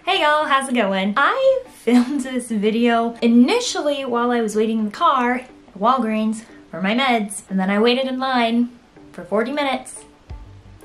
Hey y'all, how's it going? I filmed this video initially while I was waiting in the car at Walgreens for my meds, and then I waited in line for 40 minutes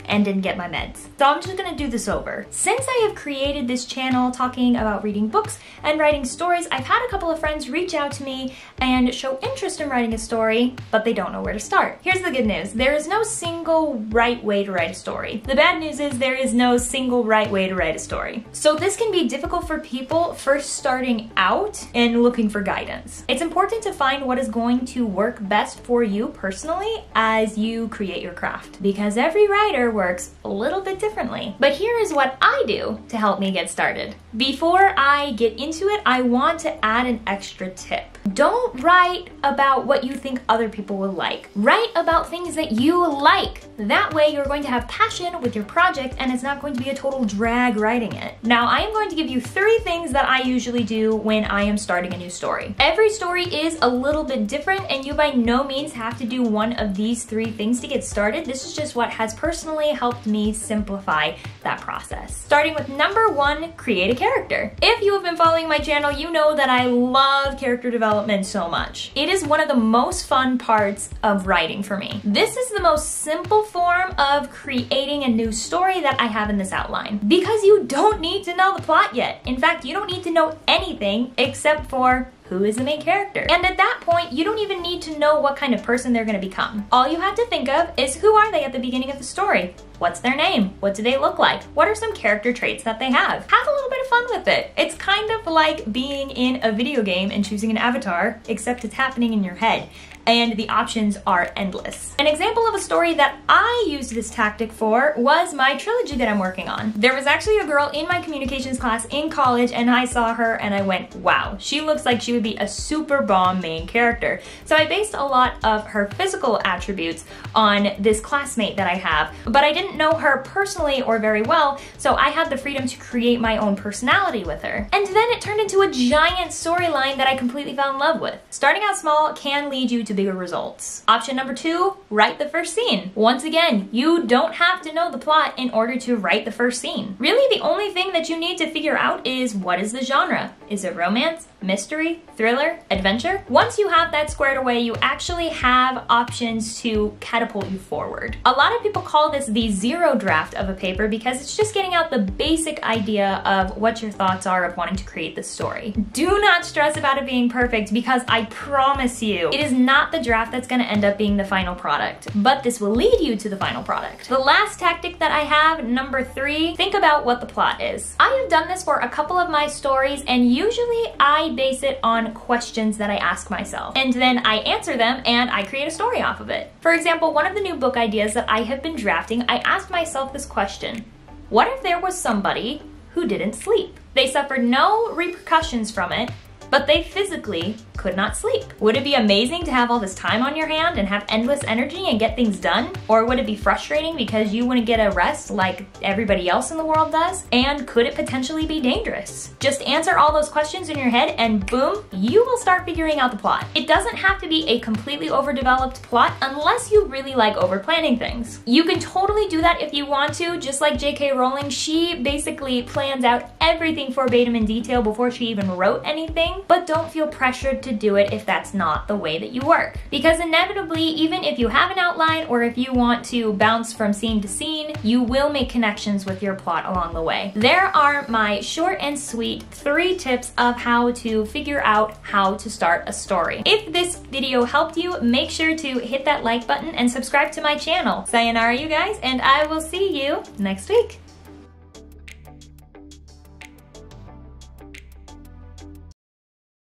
and didn't get my meds. So I'm just gonna do this over. Since I have created this channel talking about reading books and writing stories, I've had a couple of friends reach out to me and show interest in writing a story, but they don't know where to start. Here's the good news. There is no single right way to write a story. The bad news is there is no single right way to write a story. So this can be difficult for people first starting out and looking for guidance. It's important to find what is going to work best for you personally as you create your craft, because every writer works a little bit differently. But here is what I do to help me get started. Before I get into it, I want to add an extra tip. Don't write about what you think other people will like. Write about things that you like. That way you're going to have passion with your project and it's not going to be a total drag writing it. Now I am going to give you 3 things that I usually do when I am starting a new story. Every story is a little bit different and you by no means have to do one of these 3 things to get started. This is just what has personally helped me simplify that process. Starting with number 1, create a character. If you have been following my channel, you know that I love character development so much. It is one of the most fun parts of writing for me. This is the most simple form of creating a new story that I have in this outline, because you don't need to know the plot yet. In fact, you don't need to know anything except for who is the main character. And at that point, you don't even need to know what kind of person they're gonna become. All you have to think of is, who are they at the beginning of the story? What's their name? What do they look like? What are some character traits that they have? Have a little bit of fun with it. It's kind of like being in a video game and choosing an avatar, except it's happening in your head, and the options are endless. An example of a story that I used this tactic for was my trilogy that I'm working on. There was actually a girl in my communications class in college, and I saw her and I went, wow, she looks like she would be a super bomb main character. So I based a lot of her physical attributes on this classmate that I have, but I didn't know her personally or very well, so I had the freedom to create my own personality with her. And then it turned into a giant storyline that I completely fell in love with. Starting out small can lead you to bigger results. Option number 2, write the first scene. Once again, you don't have to know the plot in order to write the first scene. Really, the only thing that you need to figure out is, what is the genre? Is it romance, mystery, thriller, adventure? Once you have that squared away, you actually have options to catapult you forward. A lot of people call this the zero draft of a paper because it's just getting out the basic idea of what your thoughts are of wanting to create this story. Do not stress about it being perfect, because I promise you, it is not the draft that's gonna end up being the final product, but this will lead you to the final product. The last tactic that I have, number 3, think about what the plot is. I have done this for a couple of my stories, and usually I base it on questions that I ask myself, and then I answer them and I create a story off of it. For example, one of the new book ideas that I have been drafting, I asked myself this question: what if there was somebody who didn't sleep? They suffered no repercussions from it, but they physically could not sleep. Would it be amazing to have all this time on your hand and have endless energy and get things done? Or would it be frustrating because you wouldn't get a rest like everybody else in the world does? And could it potentially be dangerous? Just answer all those questions in your head and boom, you will start figuring out the plot. It doesn't have to be a completely overdeveloped plot unless you really like over-planning things. You can totally do that if you want to, just like J.K. Rowling. She basically plans out everything verbatim in detail before she even wrote anything, but don't feel pressured to do it if that's not the way that you work. Because inevitably, even if you have an outline or if you want to bounce from scene to scene, you will make connections with your plot along the way. There are my short and sweet 3 tips of how to figure out how to start a story. If this video helped you, make sure to hit that like button and subscribe to my channel. Sayonara, you guys, and I will see you next week.